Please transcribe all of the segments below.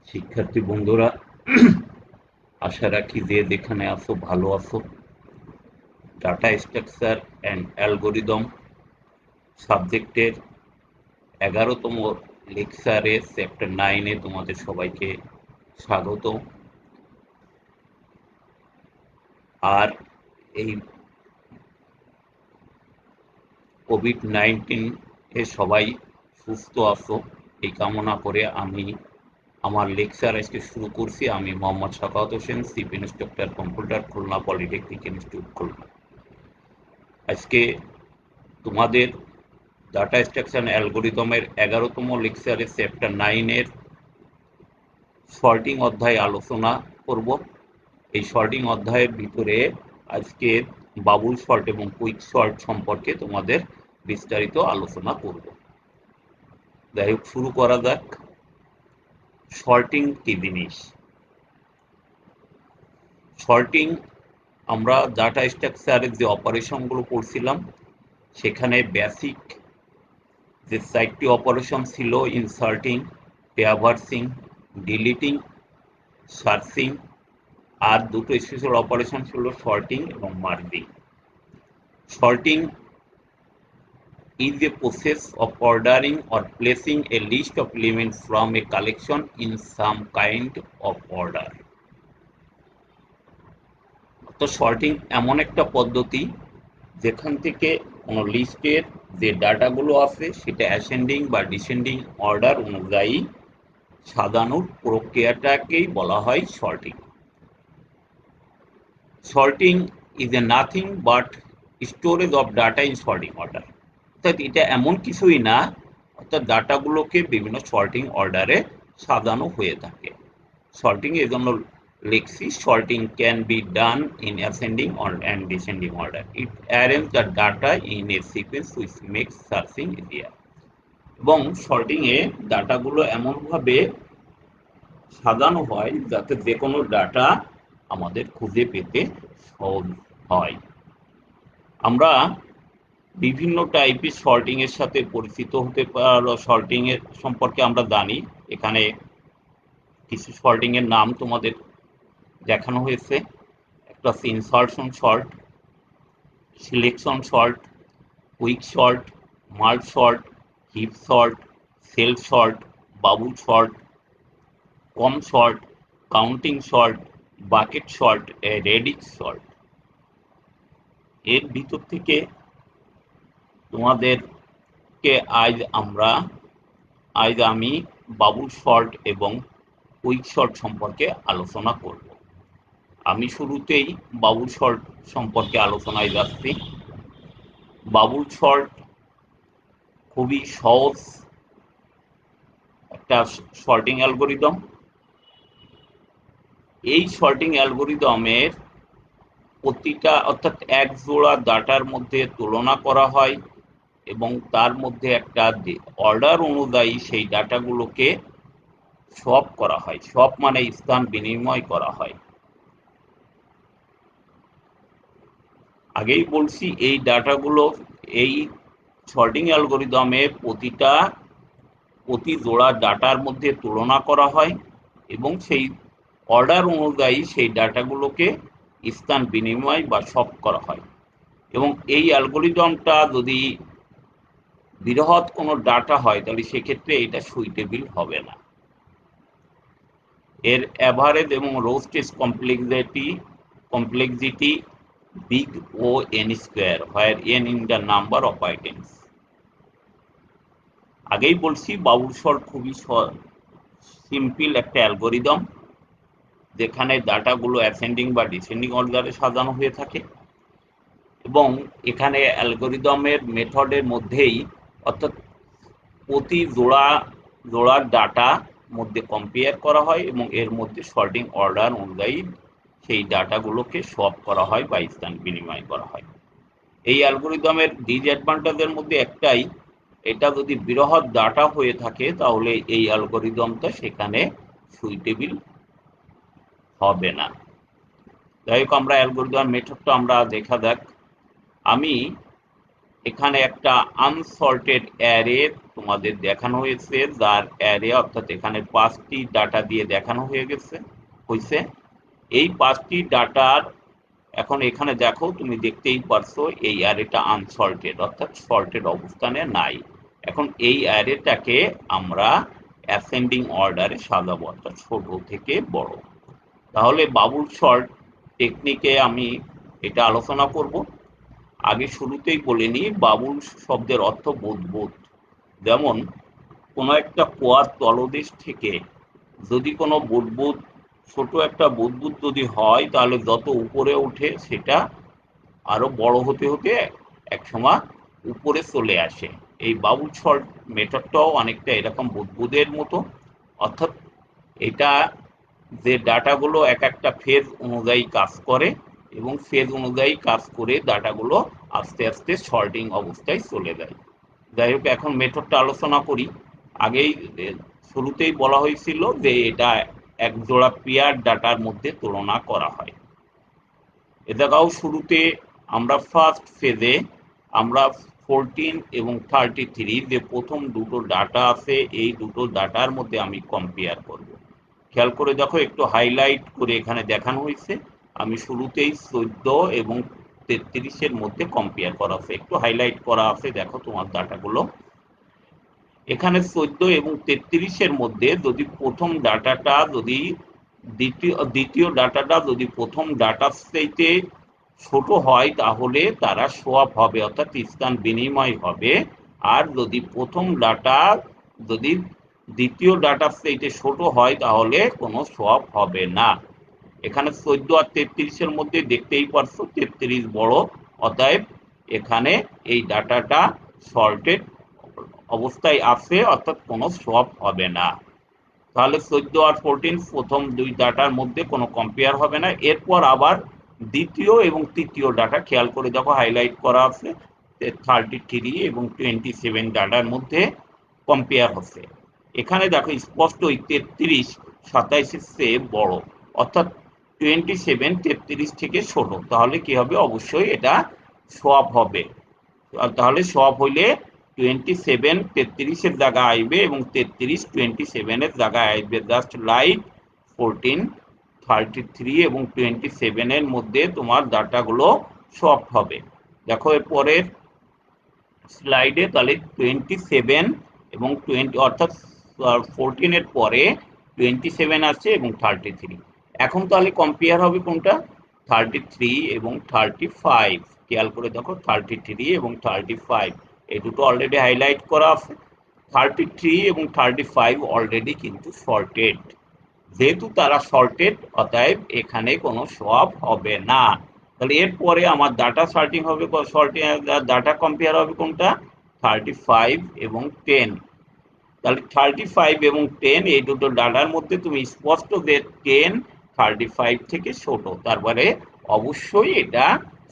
শিক্ষার্থী বন্ধুরা, আশা রাখি যে যেখানে আছো ভালো আছো। ডাটা স্ট্রাকচার অ্যান্ড অ্যালগোরিদম সাবজেক্টের 11তম লেকচারে চ্যাপ্টার 9-এ তোমাদের সবাইকে স্বাগত। আর এই কোভিড-19 এ সবাই সুস্থ আছো এই কামনা করে আমি আমার লেকচার আজকে শুরু করছি। আমি Mohammad Sakhawat Hossain, chief instructor computer, Khulna polytechnic institute, Khulna. আজকে তোমাদের ডাটা স্ট্রাকচার অ্যালগোরিদমের 11তম লেকচারে চ্যাপ্টার 9-এর সর্টিং অধ্যায় আলোচনা করব। এই সর্টিং অধ্যায়ের ভিতরে আজকে বাবুল সর্ট এবং কুইক সর্ট সম্পর্কে তোমাদের বিস্তারিত আলোচনা করব। যাই হোক, শুরু করা যাক। সর্টিং কি জিনিস? সর্টিং আমরা ডাটা স্ট্রাকচারের যে অপারেশনগুলো করছিলাম সেখানে বেসিক যে 4টি অপারেশন ছিল: ইনসার্টিং, ট্রাভার্সিং, ডিলিটিং, সার্চিং, আর দুটো স্পেশাল অপারেশন ছিল সর্টিং এবং merging. Sorting is a process of ordering or placing a list of elements from a collection in some kind of order. তো সর্টিং এমন একটা পদ্ধতি যেখান থেকে কোনো লিস্টের যে ডাটাগুলো আছে সেটা অ্যাসেন্ডিং বা ডিসেন্ডিং অর্ডার অনুযায়ী সাজানোর প্রক্রিয়াটাকেই বলা হয় sorting. Sorting is a nothing but storage of data in sorting order. অর্থাৎ এটা এমন কিছুই না, অর্থাৎ ডাটাগুলোকে বিভিন্ন সর্টিং অর্ডারে সাজানো হয়ে থাকে। সর্টিং এর জন্য লিখছি, sorting can be done in ascending and descending order. It arrange the data in a sequence which makes searching easier. এবং সর্টিং এ ডাটাগুলো এমনভাবে সাজানো হয় যাতে যে কোনো ডাটা আমাদের খুঁজে পেতে সহজ হয়। আমরা বিভিন্ন টাইপের সর্টিং এর সাথে পরিচিত হতে পারো। সর্টিং এর সম্পর্কে আমরা জানি। এখানে কিছু সর্টিং এর নাম তোমাদের দেখানো হয়েছে। একটা হচ্ছে insertion sort, selection sort, quick sort, merge sort, heap sort, shell sort, bubble sort, comb sort, counting sort, bucket sort, radix sort. এর ভিতর থেকে তোমাদেরকে আজ আমি বাবুল সর্ট এবং কুইক সর্ট সম্পর্কে আলোচনা করব। আমি শুরুতেই বাবুল সর্ট সম্পর্কে আলোচনায় যাচ্ছি। বাবুল সর্ট খুবই সহজ একটা সর্টিং অ্যালগোরিদম। এই সর্টিং অ্যালগোরিদমের প্রতিটা, অর্থাৎ এক জোড়া ডাটার মধ্যে তুলনা করা হয় এবং তার মধ্যে একটা অর্ডার অনুযায়ী সেই ডাটাগুলোকে সোয়াপ করা হয়। সোয়াপ মানে স্থান বিনিময় করা হয়। আগেই বলছি, এই ডাটাগুলো এই সর্টিং অ্যালগোরিদমে প্রতি জোড়া ডাটার মধ্যে তুলনা করা হয় এবং সেই অর্ডার অনুযায়ী সেই ডাটাগুলোকে স্থান বিনিময় বা সোয়াপ করা হয়। এবং এই অ্যালগোরিদমটা যদি বৃহৎ কোনো ডাটা হয় তাহলে সেক্ষেত্রে এটা সুইটেবল হবে না। এর অ্যাভারেজ এবং রো স্টেজ complexity big O N square, where N in the number of items. আগেই বলছি, বাবুল সর্ট খুবই সিম্পল একটা অ্যালগোরিদম যেখানে ডাটাগুলো অ্যাসেন্ডিং বা ডিসেন্ডিং অর্ডারে সাজানো হয়ে থাকে এবং এখানে অ্যালগোরিদমের মেথডের মধ্যেই, অর্থাৎ প্রতি জোড়ার ডাটা মধ্যে কম্পেয়ার করা হয় এবং এর মধ্যে সর্টিং অর্ডার অনুযায়ী সেই ডাটাগুলোকে সোয়াপ করা হয় বা স্থান বিনিময় করা হয়। এই অ্যালগোরিদমের ডিসঅ্যাডভান্টেজের মধ্যে একটাই, এটা যদি বৃহৎ ডাটা হয়ে থাকে তাহলে এই অ্যালগোরিদমটা সেখানে সুইটেবল হবে না। যাই হোক, আমরা অ্যালগোরিদম মেথডটা আমরা দেখা যাক। আমি এখানে একটা আনসর্টেড অ্যারে তোমাদের দেখানো হয়েছে, যার অ্যারে অর্থাৎ এখানে 5টি ডাটা দিয়ে দেখানো হয়েছে। এই 5টি ডাটার এখন এখানে দেখো, তুমি দেখতেই পারছো এই অ্যারেটা আনসর্টেড অর্থাৎ সর্টেড অবস্থানে নাই। এখন এই অ্যারেটাকে আমরা অ্যাসেন্ডিং অর্ডারে সাজাবো অর্থাৎ ছোট থেকে বড়। তাহলে বাবুল সর্ট টেকনিকে আমি এটা আলোচনা করব। আগে শুরুতেই বলে নিই, বাবুল শব্দের অর্থ বুদবুদ। যেমন কোনো একটা কুয়ার তলদেশ থেকে যদি কোনো বুদবুদ, ছোট একটা বুদবুদ যদি হয়, তাহলে যত উপরে ওঠে সেটা আরো বড় হতে হতে একসময় উপরে চলে আসে। এই বাবুল সর্ট মেথডটাও অনেকটা এরকম বুদবুদের মতো, অর্থাৎ এটা যে ডাটাগুলো এক একটা ফেজ অনুযায়ী কাজ করে এবং ফেজ অনুযায়ী কাজ করে ডাটাগুলো আস্তে আস্তে সর্টিং অবস্থায় চলে যায়। যাই হোক, এখন মেথডটা আলোচনা করি। আগেই শুরুতেই বলা হয়েছিল যে এটা এক জোড়া পেয়ার ডাটার মধ্যে তুলনা করা হয়। এ জায়গাও শুরুতে আমরা ফার্স্ট ফেজে আমরা 14 এবং 33 যে প্রথম দুটো ডাটা আছে, এই দুটো ডাটার মধ্যে আমি কম্পেয়ার করব। খেয়াল করে দেখো, একটু হাইলাইট করে এখানে দেখানো হয়েছে। আমি শুরুতেই 14 এবং 33-এর মধ্যে কম্পেয়ার করা আছে, একটু হাইলাইট করা আছে, দেখো তোমার ডাটাগুলো। এখানে 14 এবং 33-এর মধ্যে যদি প্রথম ডাটাটা যদি দ্বিতীয় ডাটাটা যদি প্রথম ডাটার চাইতে ছোট হয়, তাহলে তারা সোয়াপ হবে অর্থাৎ স্থান বিনিময় হবে। আর যদি প্রথম ডাটা যদি দ্বিতীয় ডাটার চাইতে ছোট হয়, তাহলে কোনো সোয়াপ হবে না। এখানে 14 আর 33-এর মধ্যে দেখতেই পারছো 33 বড়, অতএব এখানে এই ডাটাটা সর্টেড অবস্থায় আছে অর্থাৎ কোনো সোয়াপ হবে না। তাহলে 14 আর 14 প্রথম দুই ডাটার মধ্যে কোনো কম্পেয়ার হবে না। এরপর আবার দ্বিতীয় এবং তৃতীয় ডাটা খেয়াল করে দেখো, হাইলাইট করা আছে, 33 এবং 27 ডাটার মধ্যে কম্পেয়ার হচ্ছে। এখানে দেখো স্পষ্ট 33 27-এর চেয়ে বড়, অর্থাৎ 27 33 থেকে ছোট। তাহলে কি হবে? অবশ্যই এটা সোয়াপ হবে। তাহলে সোয়াপ হইলে 27 33-এর জায়গায় আসবে এবং 33 27-এর জায়গায় আসবে। জাস্ট লাইক 14 33 এবং 27-এর মধ্যে তোমার ডাটাগুলো সোয়াপ হবে। দেখো এর পরের স্লাইডে, তাহলে 27 এবং 20 অর্থাৎ 14-এর পরে 27 আছে এবং 33। এখন তাহলে কম্পেয়ার হবে কোনটা? 33 এবং 35। খেয়াল করে দেখো, 33 এবং 35 এই দুটো অলরেডি হাইলাইট করা আছে। 33 এবং 35 অলরেডি কিন্তু সর্টেড। যেহেতু তারা সর্টেড, অতএব এখানে কোনো সোয়াপ হবে না। তাহলে এরপরে আমার ডাটা সর্টিং হবে, ডাটা কম্পেয়ার হবে কোনটা? 35 এবং 10। তাহলে 35 এবং 10 এই দুটো ডাটার মধ্যে তুমি স্পষ্ট যে 10 35 থেকে ছোট, তারপরে অবশ্যই এটা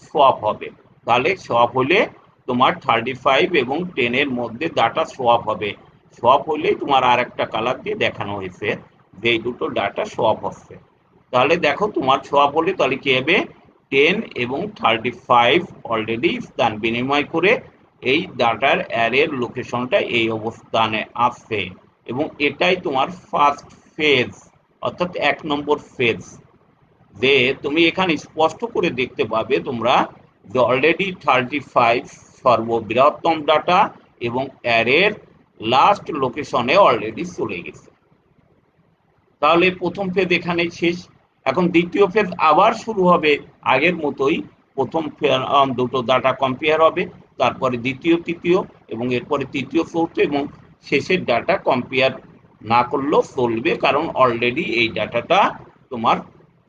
সোয়াপ হবে। তাহলে সোয়াপ হলে তোমার 35 এবং 10-এর মধ্যে ডাটা সোয়াপ হবে। সোয়াপ হলেই তোমার আর একটা কালার দিয়ে দেখানো হয়েছে যে এই দুটো ডাটা সোয়াপ হচ্ছে। তাহলে দেখো, তোমার সোয়াপ হলে তাহলে কি হবে? 10 এবং 35 অলরেডি স্থান বিনিময় করে এই ডাটার অ্যারের লোকেশনটা এই অবস্থানে আছে এবং এটাই তোমার ফার্স্ট ফেজ অর্থাৎ 1 নম্বর ফেজ। যে তুমি এখানে স্পষ্ট করে দেখতে পাবে তোমরা যে অলরেডি 35 সর্ববৃহত্তম ডাটা এবং অ্যারের লাস্ট লোকেশনে অলরেডি চলে গেছে। তাহলে প্রথম ফেজ এখানে শেষ। এখন দ্বিতীয় ফেজ আবার শুরু হবে আগের মতোই। প্রথম দুটো ডাটা কম্পেয়ার হবে, তারপরে দ্বিতীয় তৃতীয় এবং এরপরে তৃতীয় চতুর্থ এবং শেষের ডাটা কম্পেয়ার না করলেও চলবে, কারণ অলরেডি এই ডাটাটা তোমার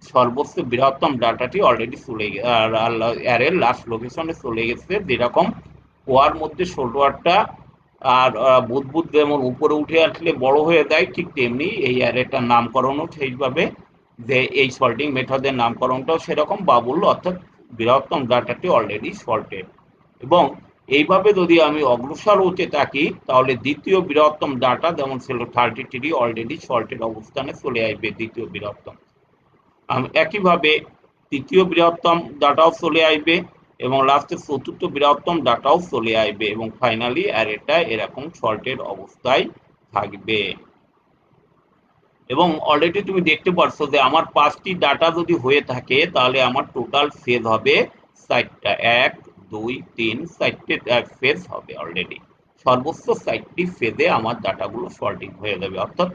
সর্বোচ্চ বৃহত্তম ডাটাটি অলরেডি চলে অ্যারের লাস্ট লোকেশনে চলে গেছে। যেরকম ওয়ার মধ্যে ছোট একটা আর বুদবুদ যেমন উপরে উঠে আসলে বড় হয়ে যায়, ঠিক তেমনি এই অ্যারেটার নামকরণও সেইভাবে, যে এই সল্টিং মেথডের নামকরণটাও সেরকম বাবুল অর্থাৎ বৃহত্তম ডাটাটি অলরেডি সল্টেড। এবং এইভাবে যদি আমি অগ্রসর হতে থাকি, তাহলে দ্বিতীয় বৃহত্তম ডাটা যেমন ছিল 33 অলরেডি সল্টেড অবস্থানে চলে আসবে দ্বিতীয় বৃহত্তম। একইভাবে তৃতীয় বৃহত্তম ডাটাও চলে আসবে এবং লাস্টে চতুর্থ বৃহত্তম ডাটাও চলে আসবে এবং ফাইনালি অ্যারেটা এরকম সর্টেড অবস্থায় থাকবে। এবং অলরেডি তুমি দেখতে পারছো যে আমার 5টি ডাটা যদি হয়ে থাকে তাহলে আমার টোটাল ফেজ হবে 4টা, 1 2 3 4টে ফেজ হবে। অলরেডি সর্বোচ্চ 4টি ফেজে আমার ডাটাগুলো সর্টিং হয়ে যাবে, অর্থাৎ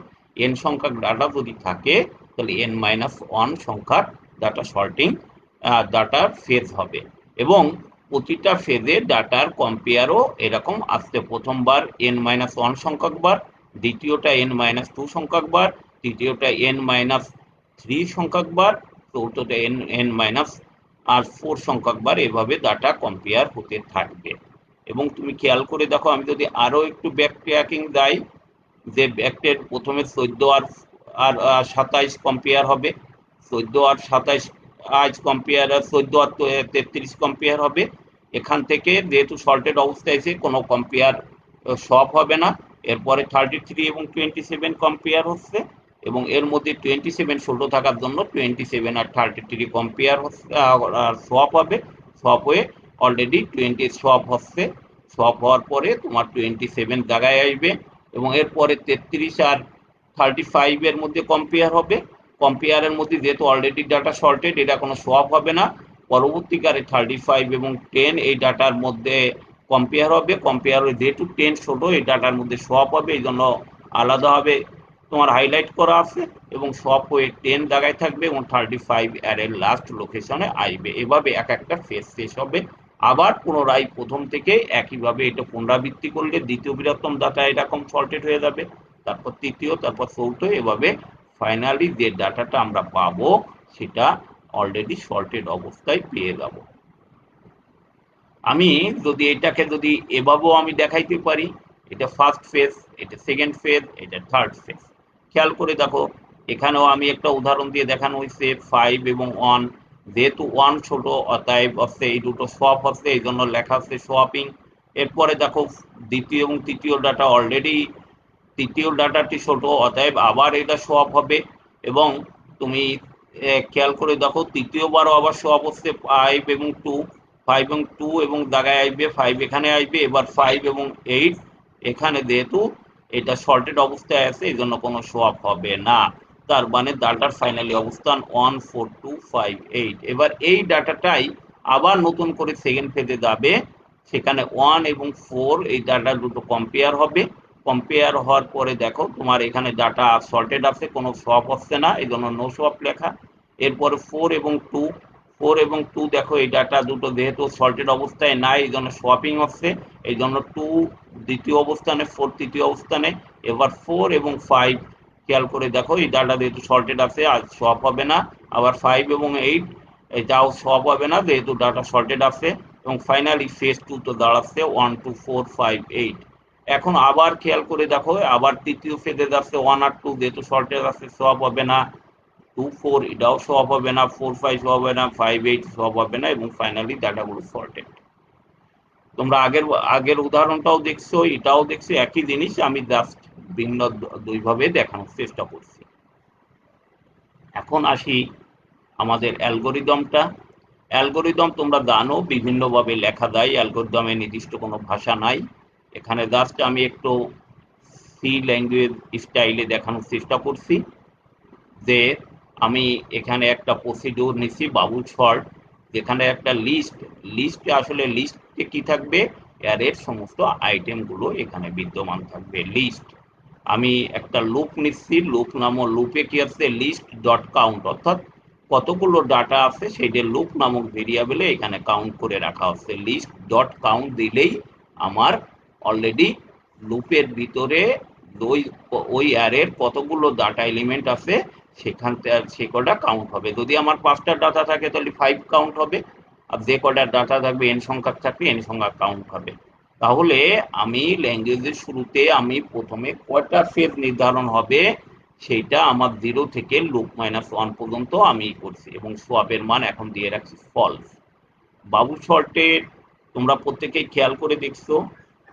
n সংখ্যক ডাটা যদি থাকে তাহলে n-1 সংখ্যক ডাটা সর্টিং ডাটার ফেজ হবে। এবং প্রতিটা ফেজে ডাটার কম্পেয়ারও এরকম আসছে, প্রথমবার n-1 সংখ্যক বার, দ্বিতীয়টা n-2 সংখ্যক বার, তৃতীয়টা n-3 সংখ্যক বার, চতুর্থটা n-4 সংখ্যক বার, এভাবে ডাটা কম্পেয়ার হতে থাকবে। এবং তুমি খেয়াল করে দেখো, আমি যদি আরো একটু ব্যাক ট্র্যাকিং যাই, যে ব্যাকটের প্রথমে 14 আর 27 কম্পেয়ার হবে, 14 আর 27 আজ কম্পেয়ার, 14 আর 33 কম্পেয়ার হবে। এখান থেকে যেহেতু সল্টেড অবস্থায় এসে কোনো কম্পেয়ার সব হবে না, এরপরে 33 এবং 27 কম্পেয়ার হচ্ছে, এবং এর মধ্যে 27 ছোট থাকার জন্য 27 আর 33 কম্পেয়ার হচ্ছে, সোয়াপ হবে। সোয়াপ হয়ে অলরেডি 20 সোয়াপ হচ্ছে। সোয়াপ হওয়ার পরে তোমার 27 জায়গায় আসবে, এবং এরপরে 33 আর 35 এর মধ্যে কম্পেয়ার হবে। কম্পেয়ারের মধ্যে যেহেতু অলরেডি ডাটা সর্টেড, এটা কোনো সোয়াপ হবে না। পরবর্তীকালে 35 এবং 10 এই ডাটার মধ্যে কম্পেয়ার হবে। কম্পেয়ার যেহেতু 10 ছোট, এই ডাটার মধ্যে সোয়াপ হবে, এই জন্য আলাদাভাবে তোমার হাইলাইট করা আছে, এবং সোয়াপ হয়ে 10 জায়গায় থাকবে এবং 35 এর লাস্ট লোকেশনে আসবে। এভাবে এক একটা ফেজ শেষ হবে। আবার পুনরায় প্রথম থেকে একইভাবে এটা পুনরাবৃত্তি করলে দ্বিতীয় বৃহত্তম ডাটা এরকম সর্টেড হয়ে যাবে, তারপর তৃতীয়, তারপর চৌথ, এভাবে ফাইনালি যে ডাটাটা আমরা পাবো সেটা অলরেডি সর্টেড অবস্থায় পেয়ে যাব। আমি যদি এটাকে যদি এভাবেও আমি দেখাইতে পারি, এটা ফার্স্ট ফেজ, এটা সেকেন্ড ফেজ, এটা থার্ড ফেজ। খেয়াল করে দেখো, এখানেও আমি একটা উদাহরণ দিয়ে দেখানো হয়েছে 5 এবং 1, যেহেতু 1 ছোট অতএব হচ্ছে এই দুটো সোয়াপ হচ্ছে, এই জন্য লেখা হচ্ছে সোয়াপিং। এরপরে দেখো দ্বিতীয় এবং তৃতীয় ডাটা, অলরেডি তৃতীয় ডাটাটি ছোট অতএব আবার এটা সোয়াপ হবে। এবং তুমি খেয়াল করে দেখো, তৃতীয়বারও আবার সোয়াপ হচ্ছে 5 এবং 2, 5 এবং 2 এবং জায়গায় আসবে 5, এখানে আসবে। এবার 5 এবং 8 এখানে, যেহেতু এটা শর্টেড অবস্থায় আছে এই জন্য কোনো সোয়াপ হবে না। তার মানে ডাটার ফাইনালি অবস্থান 1 4 2 5 8। এবার এই ডাটাটাই আবার নতুন করে সেকেন্ড ফেজে যাবে, সেখানে 1 এবং 4 এই ডাটা দুটো কম্পেয়ার হবে। কম্পেয়ার হওয়ার পরে দেখো তোমার এখানে ডাটা সর্টেড আছে, কোনো সোয়াপ হচ্ছে না, এই জন্য নো সোয়াপ লেখা। এরপরে 4 এবং 2, 4 এবং 2 দেখো এই ডাটা দুটো যেহেতু সর্টেড অবস্থায় নাই, এই জন্য সোয়াপিং হচ্ছে, এই জন্য 2 দ্বিতীয় অবস্থানে, 4 তৃতীয় অবস্থানে। এবার 4 এবং 5 খেয়াল করে দেখো, এই ডাটা যেহেতু সর্টেড আছে আর সোয়াপ হবে না। আবার 5 এবং 8 এটাও সোয়াপ হবে না যেহেতু ডাটা সর্টেড আছে। এবং ফাইনালি ফেজ 2 তো দাঁড়াচ্ছে 1 2 4 5 8। এখন আবার খেয়াল করে দেখো, আবার তৃতীয় ফেজে যাচ্ছে 1 আর 2, যেহেতু শর্টেজ আছে সোয়াপ হবে না। 2 4 এটাও সোয়াপ হবে না, 4 5 সোয়াপ হবে না, 5 8 সোয়াপ হবে না, এবং ফাইনালি ডাটাগুলো সর্টেড। তোমরা আগের আগের উদাহরণটাও দেখছো, এটাও দেখছো, একই জিনিস, আমি জাস্ট ভিন্ন দুইভাবে দেখানোর চেষ্টা করছি। এখন আসি আমাদের অ্যালগোরিদমটা। অ্যালগোরিদম তোমরা জানো বিভিন্নভাবে লেখা যায়, অ্যালগোরিদমে নির্দিষ্ট কোনো ভাষা নাই। এখানে জাস্ট আমি একটু সি ল্যাঙ্গুয়েজ স্টাইলে দেখানোর চেষ্টা করছি, যে আমি এখানে একটা প্রসিডিউর নিচ্ছি বাবুল শর্ট, যেখানে একটা লিস্টে আসলে লিস্টে কি থাকবে, অ্যারের সমস্ত আইটেমগুলো এখানে বিদ্যমান থাকবে লিস্ট। আমি একটা লুপ নিচ্ছি, লুপ নামক লুপে কি আছে, লিস্ট ডট কাউন্ট, অর্থাৎ কতগুলো ডাটা আছে সেইটা লুপ নামক ভেরিয়েবলে এখানে কাউন্ট করে রাখা হচ্ছে। লিস্ট ডট কাউন্ট দিলেই আমার অলরেডি লুপের ভিতরে ওই ওই অ্যারের কতগুলো ডাটা এলিমেন্ট আছে সেখান থেকে সে কটা কাউন্ট হবে। যদি আমার 5টা ডাটা থাকে তাহলে 5 কাউন্ট হবে, আর যে কটা ডাটা থাকবে n সংখ্যক থাকবে n সংখ্যক কাউন্ট হবে। তাহলে আমি ল্যাঙ্গুয়েজের শুরুতে আমি প্রথমে কয়টা ফেজ নির্ধারণ হবে সেইটা আমার 0 থেকে লুপ -1 পর্যন্ত আমি করছি, এবং সোয়াপের মান এখন দিয়ে রাখছি ফলস। বাবুল শর্টে তোমরা প্রত্যেকেই খেয়াল করে দেখছো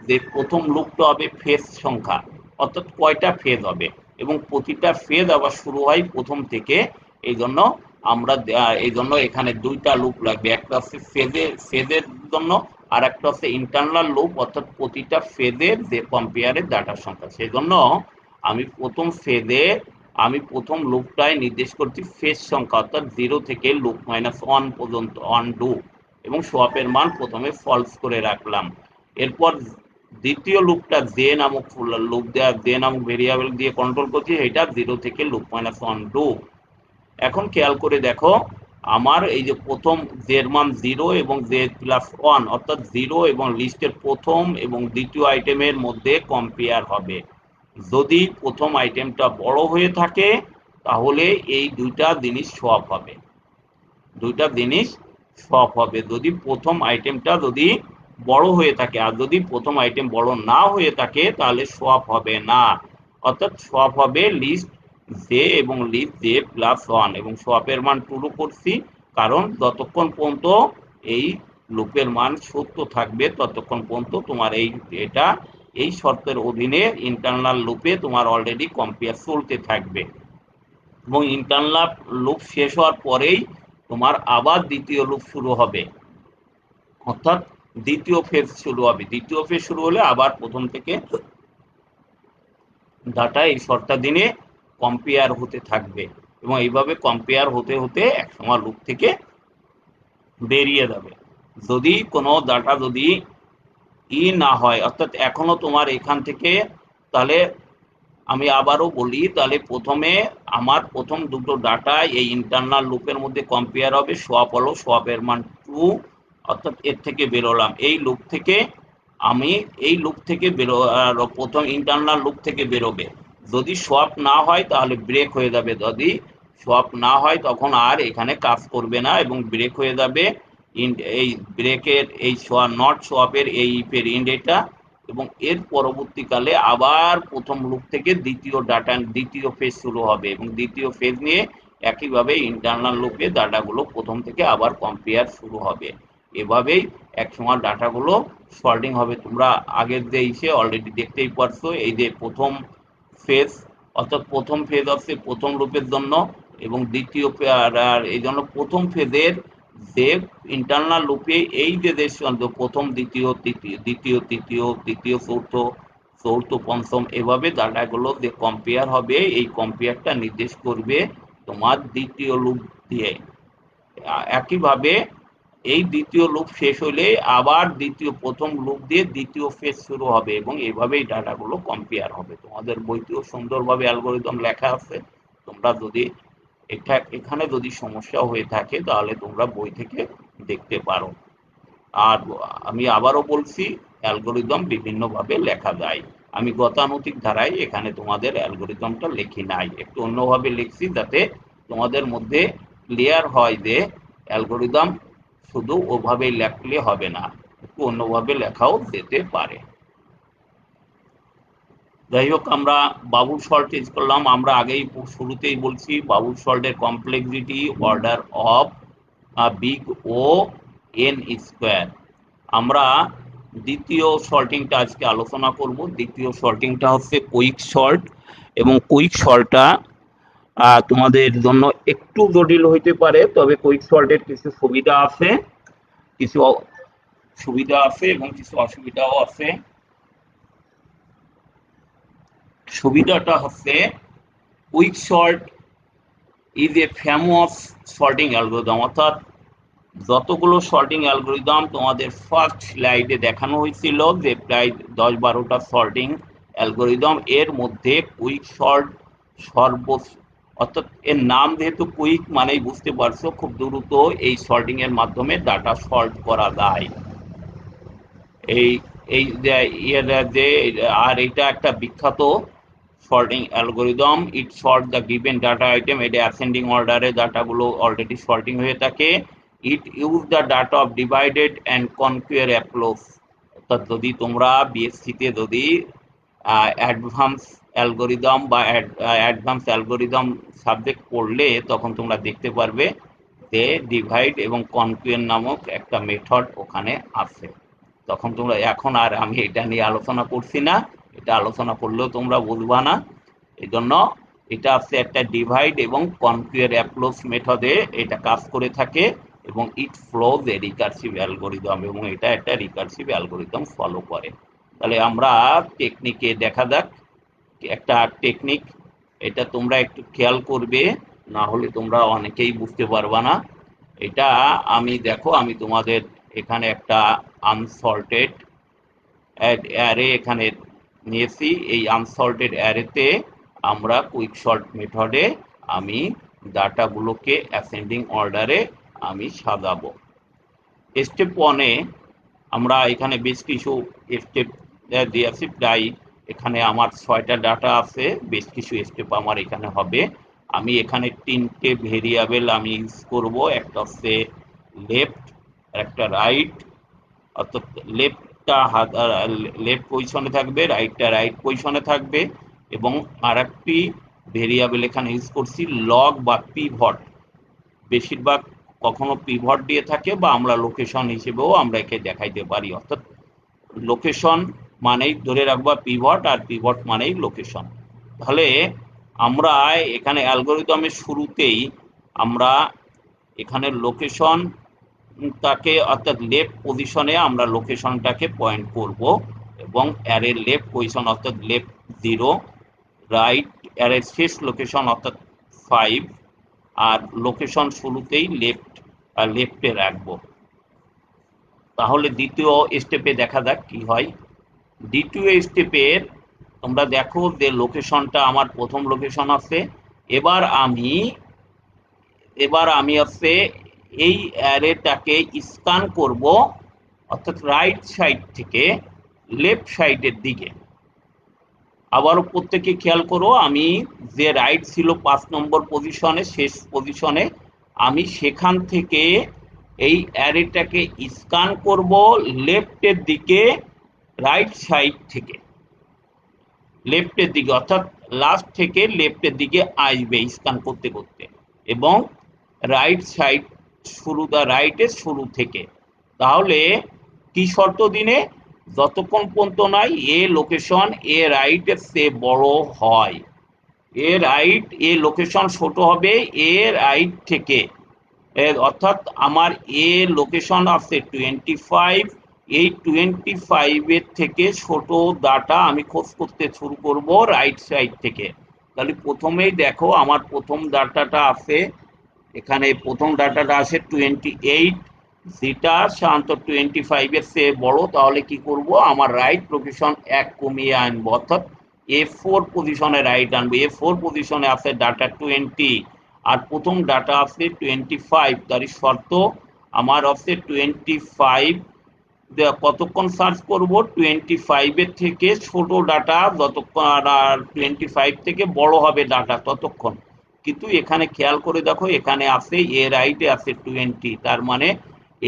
যে প্রথম লুপটা হবে ফেজ সংখ্যা, অর্থাৎ কয়টা ফেজ হবে, এবং প্রতিটা ফেজ আবার শুরু হয় প্রথম থেকে, এই জন্য আমরা এই জন্য এখানে দুইটা লুপ লাগবে, একটা হচ্ছে ফেজের জন্য, আর একটা হচ্ছে ইন্টারনাল লুপ, অর্থাৎ প্রতিটা ফেজের যে কম্পেয়ারের ডাটার সংখ্যা। সেজন্য আমি প্রথম লুপটায় নির্দেশ করছি ফেজ সংখ্যা, অর্থাৎ 0 থেকে লুপ -1 পর্যন্ত অনডু, এবং সোয়াপের মান প্রথমে ফলস করে রাখলাম। এরপর দ্বিতীয় লুপটা জে নামক ভেরিয়েবল দিয়ে কন্ট্রোল করছি, এটা 0 থেকে লুপ -1 ডু। এখন খেয়াল করে দেখো, আমার এই যে প্রথম জের মান 0 এবং z+1, অর্থাৎ 0 এবং লিস্টের প্রথম এবং দ্বিতীয় আইটেমের মধ্যে কম্পেয়ার হবে। যদি প্রথম আইটেমটা বড় হয়ে থাকে তাহলে এই দুইটা জিনিস সোয়াপ হবে। যদি প্রথম আইটেমটা যদি বড় হয়ে থাকে, আর যদি প্রথম আইটেম বড় না হয়ে থাকে তাহলে সোয়াপ হবে না, অর্থাৎ সোয়াপ হবে লিস্ট জে এবং লিস্ট j+1, এবং সোয়াপের মান ট্রু করছি, কারণ যতক্ষণ পর্যন্ত এই লুপের মান সত্য থাকবে ততক্ষণ পর্যন্ত তোমার এই শর্তের অধীনে ইন্টারনাল লুপে তোমার অলরেডি কম্পেয়ার চলতে থাকবে, এবং ইন্টারনাল লুপ শেষ হওয়ার পরেই তোমার আবার দ্বিতীয় লুপ শুরু হবে, অর্থাৎ দ্বিতীয় ফেজ শুরু হলে আবার প্রথম থেকে ডাটা এই শর্তাধীনে কম্পেয়ার হতে থাকবে, এবং এইভাবে কম্পেয়ার হতে হতে একসময় লুপ থেকে বেরিয়ে যাবে। যদি কোনো ডাটা যদি না হয়, অর্থাৎ এখনো তোমার এখান থেকে, তাহলে আমি আবারও বলি, তাহলে প্রথমে আমার প্রথম দুটো ডাটা এই ইন্টারনাল লুপের মধ্যে কম্পেয়ার হবে, সোয়াপ হলো, সোয়াপের মান ট্রু, অর্থাৎ এর থেকে বেরোলাম এই লুপ থেকে প্রথম ইন্টারনাল লুপ থেকে বেরোবে। যদি সোয়াপ না হয় তাহলে ব্রেক হয়ে যাবে, যদি সোয়াপ না হয় তখন আর এখানে কাজ করবে না এবং ব্রেক হয়ে যাবে। এই ব্রেকের এই নট সোয়াপের এই ইফের ইন্ড এটা, এবং এর পরবর্তীকালে আবার প্রথম লুপ থেকে দ্বিতীয় ফেজ শুরু হবে, এবং দ্বিতীয় ফেজ নিয়ে একইভাবে ইন্টারনাল লুপে ডাটাগুলো প্রথম থেকে আবার কম্পেয়ার শুরু হবে। এভাবেই একসময় ডাটাগুলো সল্টিং হবে। তোমরা আগের যে অলরেডি দেখতেই পারছো, এই যে প্রথম ফেজ, অর্থাৎ প্রথম ফেজ হচ্ছে প্রথম লুপের জন্য, এবং এই জন্য প্রথম ফেজের যে ইন্টারনাল লুপে এই যে প্রথম দ্বিতীয় তৃতীয় দ্বিতীয় তৃতীয় তৃতীয় চতুর্থ পঞ্চম, এভাবে ডাটাগুলো যে কম্পেয়ার হবে, এই কম্পেয়ারটা নির্দেশ করবে তোমার দ্বিতীয় লুপ দিয়ে। একইভাবে এই দ্বিতীয় লুপ শেষ হলে আবার প্রথম লুপ দিয়ে দ্বিতীয় ফেজ শুরু হবে, এবং এইভাবেই ডাটাগুলো কম্পেয়ার হবে। তোমাদের বইতেও সুন্দরভাবে অ্যালগরিদম লেখা আছে, তোমরা যদি এখানে যদি সমস্যা হয়ে থাকে তাহলে তোমরা বই থেকে দেখতে পারো। আর আমি আবারও বলছি, অ্যালগরিদম বিভিন্নভাবে লেখা যায়। আমি গতানুগতিক ধারায় এখানে তোমাদের অ্যালগরিদমটা লিখি নাই, একটু অন্যভাবে লিখছি, যাতে তোমাদের মধ্যে ক্লিয়ার হয় যে অ্যালগরিদম শুধু ওভাবেই লেখলে হবে না, একটু অন্যভাবে লেখাও যেতে পারে। যাই হোক, আমরা বাবুল সল্ট টেস্ট করলাম। আমরা আগেই শুরুতেই বলছি, বাবুল সল্টের complexity order of big O N square. আমরা দ্বিতীয় সল্টিংটা আজকে আলোচনা করব। দ্বিতীয় সল্টিংটা হচ্ছে কুইক সল্ট, এবং কুইক সল্টটা তোমাদের জন্য একটু জটিল হইতে পারে, তবে কুইক সল্টের কিছু কিছু সুবিধা আছে এবং কিছু অসুবিধাও আছে। সুবিধাটা হচ্ছে, quick salt is a famous salting algorithm, অর্থাৎ যতগুলো সল্টিং অ্যালগরিদম তোমাদের ফার্স্ট স্লাইডে দেখানো হয়েছিল, যে প্রায় 10-12টা সল্টিং অ্যালগরিদম, এর মধ্যে কুইক সল্ট অর্থাৎ এর নাম যেহেতু কুইক, মানেই বুঝতে পারছো খুব দ্রুত এই সল্টিং এর মাধ্যমে ডাটা সল্ট করা যায়। আর এটা একটা বিখ্যাত sorting algorithm. It sort the given data item, এটা অ্যাসেন্ডিং অর্ডারে ডাটাগুলো অলরেডি সর্টিং হয়ে থাকে। It use the data of divided and conquer approach, অর্থাৎ যদি তোমরা বিএসসিতে যদি অ্যাডভান্স অ্যালগরিদম সাবজেক্ট পড়লে, তখন তোমরা দেখতে পারবে যে ডিভাইড এবং কনকুয়ার নামক একটা মেথড ওখানে আছে। তখন তোমরা, এখন আর আমি এটা নিয়ে আলোচনা করছি না, এটা আলোচনা করলেও তোমরা বুঝবা না, এই জন্য এটা আছে একটা ডিভাইড এবং কনকিউর অ্যাপ্রোচ মেথডে এটা কাজ করে থাকে এবং ইট ফ্লোজ এ রিকার্সিভ অ্যালগোরিদম, এবং এটা একটা রিকার্সিভ অ্যালগোরিদম ফলো করে। তাহলে আমরা টেকনিকে দেখা যাক। একটা টেকনিক, এটা তোমরা একটু খেয়াল করবে, না হলে তোমরা অনেকেই বুঝতে পারবা না। এটা আমি দেখো, আমি তোমাদের এখানে একটা আনসর্টেড অ্যারে এখানে নিয়েছি। এই আনসর্টেড অ্যারেতে আমরা কুইক সর্ট মেথডে আমি ডাটাগুলোকে অ্যাসেন্ডিং অর্ডারে আমি সাজাবো। স্টেপ ওয়ানে আমরা এখানে বেশ কিছু স্টেপ দিয়েছি, প্রায় এখানে আমার 6টা ডাটা আছে, বেশ কিছু স্টেপ আমার এখানে হবে। আমি এখানে 3টে ভেরিয়েবল আমি ইউজ করব, একটা হচ্ছে লেফট, একটা রাইট, অর্থাৎ লেফটটা লেফট পজিশনে থাকবে, রাইটটা রাইট পজিশনে থাকবে, এবং আর একটি ভেরিয়েবল এখানে ইউজ করছি লগ বা পিভট। বেশিরভাগ কখনো পিভট দিয়ে থাকে বা আমরা লোকেশন হিসেবেও আমরা একে দেখাইতে পারি, অর্থাৎ লোকেশন মানেই ধরে রাখবা পিভট, আর পিভট মানেই লোকেশন। তাহলে আমরা এখানে অ্যালগোরিদমের শুরুতেই আমরা এখানে লোকেশন তাকে, অর্থাৎ লেফট পজিশনে আমরা লোকেশনটাকে পয়েন্ট করব, এবং অ্যারের লেফট পজিশন অর্থাৎ লেফট 0, রাইট অ্যারের শেষ লোকেশন অর্থাৎ 5, আর লোকেশন শুরুতেই লেফটে রাখবো। তাহলে দ্বিতীয় স্টেপে দেখা যাক কি হয়। দ্বিতীয় স্টেপের তোমরা দেখো যে লোকেশনটা আমার প্রথম লোকেশন আছে। এবার আমি হচ্ছে এই অ্যারেটাকে স্ক্যান করব, অর্থাৎ রাইট সাইড থেকে লেফট সাইডের দিকে। আবারও প্রত্যেকে খেয়াল করো, আমি যে রাইট ছিল 5 নম্বর পজিশনে, শেষ পজিশনে, আমি সেখান থেকে এই অ্যারেটাকে স্ক্যান করব লেফটের দিকে, রাইট সাইড থেকে লেফটের দিকে, অর্থাৎ লাস্ট থেকে লেফটের দিকে আসবে স্ক্যান করতে করতে, এবং রাইট সাইড রাইটের শুরু থেকে। তাহলে কি শর্ত দিনে, যতক্ষণ পর্যন্ত নাই এ লোকেশন এ রাইটের চেয়ে বড় হয়, এ লোকেশন ছোট হবে এ রাইট থেকে, অর্থাৎ আমার এ লোকেশন আছে 25, এই 25 থেকে ছোট ডাটা আমি খোঁজ করতে শুরু করব রাইট সাইড থেকে। তাহলে প্রথমেই দেখো আমার প্রথম ডাটাটা আছে, এখানে প্রথম ডাটাটা আসে 28, যেটা সাধারণত 25 চেয়ে বড়। তাহলে কি করব, আমার রাইট লোকেশন 1 কমিয়ে আনবো, অর্থাৎ A4 পজিশনে রাইট আনবো। A4 পজিশনে আছে ডাটা 20, আর প্রথম ডাটা আছে 25। তার শর্ত আমার আছে 25, কতক্ষণ সার্চ করব, 25 থেকে ছোট ডাটা যতক্ষণ, আর 25 থেকে বড় হবে ডাটা ততক্ষণ। কিন্তু এখানে খেয়াল করে দেখো, এখানে আছে এ রাইটে আছে 20, তার মানে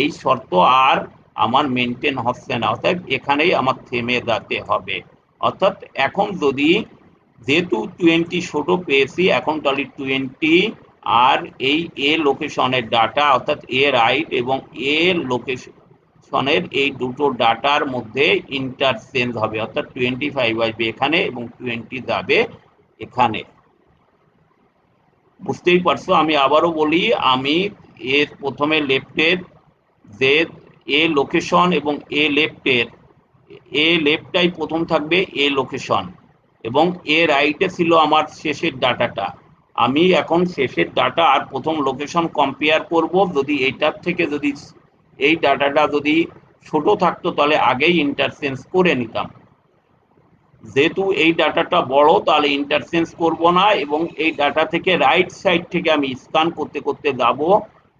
এই শর্ত আর আমার মেনটেন হচ্ছে না, অর্থাৎ এখানেই আমার থেমে যেতে হবে। অর্থাৎ এখন যদি, যেহেতু 20 ছোট পেয়েছি, এখন তাহলে 20 আর এই এ লোকেশনের ডাটা, অর্থাৎ এ রাইট এবং এ লোকেশনের এই দুটো ডাটার মধ্যে ইন্টারচেঞ্জ হবে, অর্থাৎ 25 আসবে এখানে এবং 20 যাবে এখানে। বুঝতেই পারছো। আমি আবারও বলি, আমি এর প্রথমে লেফটের যে এ লোকেশন এবং এ লেফটটাই প্রথম থাকবে এ লোকেশন, এবং এ রাইটে ছিল আমার শেষের ডাটাটা। আমি এখন শেষের ডাটা আর প্রথম লোকেশন কম্পেয়ার করব, যদি এইটার থেকে যদি এই ডাটাটা যদি ছোট থাকতো তাহলে আগেই ইন্টারচেঞ্জ করে নিতাম। যেহেতু এই ডাটাটা বড়, তাহলে ইন্টারচেঞ্জ করব না, এবং এই ডাটা থেকে রাইট সাইড থেকে আমি স্ক্যান করতে করতে যাব